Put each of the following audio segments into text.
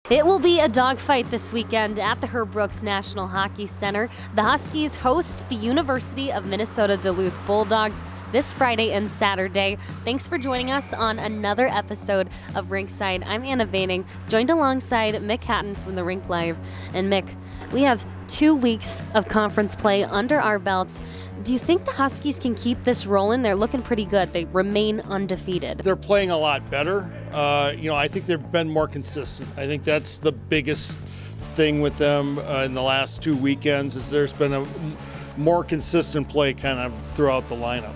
It will be a dogfight this weekend at the Herb Brooks National Hockey Center. The Huskies host the University of Minnesota Duluth Bulldogs this Friday and Saturday. Thanks for joining us on another episode of Rinkside. I'm Anna Vaining, joined alongside Mick Hatton from the Rink Live. And Mick, we have 2 weeks of conference play under our belts. Do you think the Huskies can keep this rolling? They're looking pretty good. They remain undefeated. They're playing a lot better. I think they've been more consistent. I think that's the biggest thing with them in the last 2 weekends is there's been a more consistent play kind of throughout the lineup.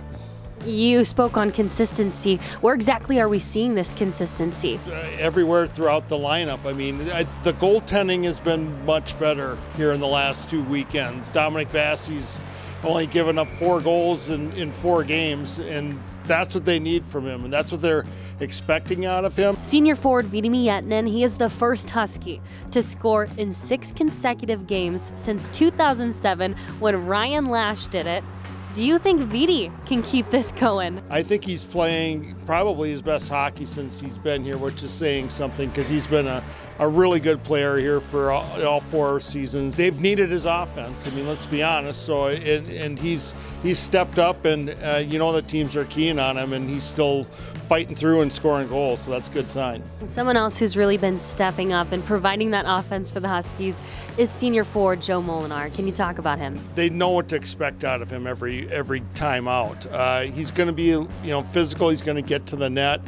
You spoke on consistency. Where exactly are we seeing this consistency? Everywhere throughout the lineup. I mean, the goaltending has been much better here in the last 2 weekends. Dominic Bassey's only given up 4 goals in 4 games, and that's what they need from him, and that's what they're expecting out of him. Senior forward Viiti Miettinen, he is the first Husky to score in 6 consecutive games since 2007 when Ryan Lash did it. Do you think Viiti can keep this going? I think he's playing probably his best hockey since he's been here, which is saying something because he's been a really good player here for all 4 seasons. They've needed his offense. I mean, let's be honest. So, and he's stepped up, and the teams are keen on him, and he's still fighting through and scoring goals. So that's a good sign. Someone else who's really been stepping up and providing that offense for the Huskies is senior forward Joe Molinar. Can you talk about him? They know what to expect out of him every time out. He's going to be physical. He's going to get to the net.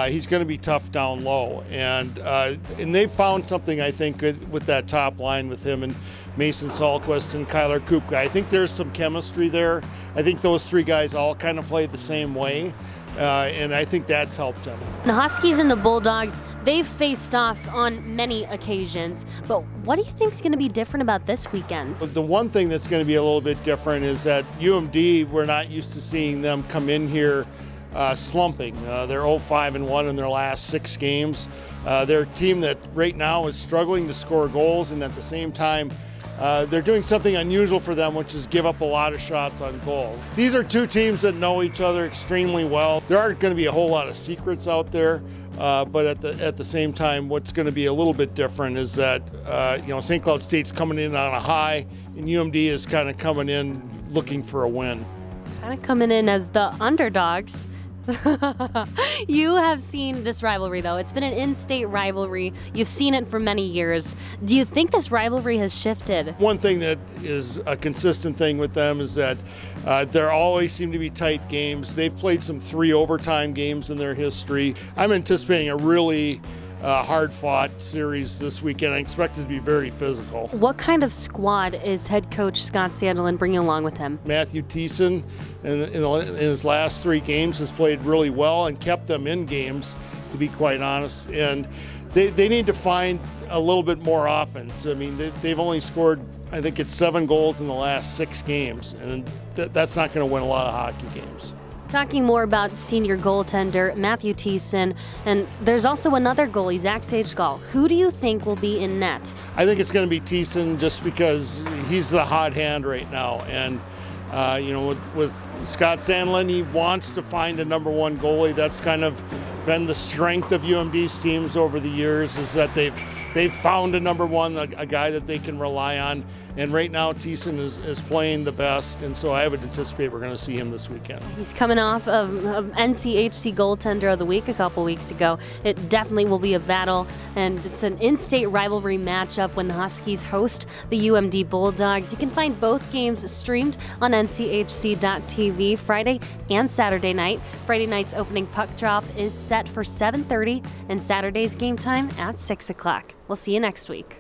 He's going to be tough down low, and they've found something, I think, with that top line with him and Mason Salquist and Kyler Kupka. I think there's some chemistry there. I think those 3 guys all kind of play the same way, and I think that's helped them. The Huskies and the Bulldogs, they've faced off on many occasions, but what do you think is going to be different about this weekend? The one thing that's going to be a little bit different is that UMD, we're not used to seeing them come in here slumping. They're 0-5-1 in their last 6 games. They're a team that right now is struggling to score goals, and at the same time, they're doing something unusual for them, which is give up a lot of shots on goal. These are 2 teams that know each other extremely well. There aren't going to be a whole lot of secrets out there, but at the same time, what's going to be a little bit different is that St. Cloud State's coming in on a high, and UMD is kind of coming in looking for a win. Kind of coming in as the underdogs. You have seen this rivalry, though. It's been an in-state rivalry. You've seen it for many years. Do you think this rivalry has shifted? One thing that is a consistent thing with them is that there always seem to be tight games. They've played some 3 overtime games in their history. I'm anticipating a really hard-fought series this weekend. I expect it to be very physical. What kind of squad is head coach Scott Sandelin bringing along with him? Matthew Thiessen, in his last 3 games, has played really well and kept them in games, to be quite honest. And they need to find a little bit more offense. I mean, they've only scored, I think it's 7 goals in the last 6 games, and that's not going to win a lot of hockey games. Talking more about senior goaltender Matthew Thiessen, and there's also another goalie, Zach Sageskal. Who do you think will be in net? I think it's going to be Thiessen just because he's the hot hand right now. And, with Scott Sandelin, he wants to find a number 1 goalie. That's kind of been the strength of UMD's teams over the years, is that they've found a number 1, a guy that they can rely on. And right now, Thiessen is playing the best, and so I would anticipate we're going to see him this weekend. He's coming off of NCHC Goaltender of the Week a couple weeks ago. It definitely will be a battle, and it's an in-state rivalry matchup when the Huskies host the UMD Bulldogs. You can find both games streamed on NCHC.TV Friday and Saturday night. Friday night's opening puck drop is set for 7:30, and Saturday's game time at 6 o'clock. We'll see you next week.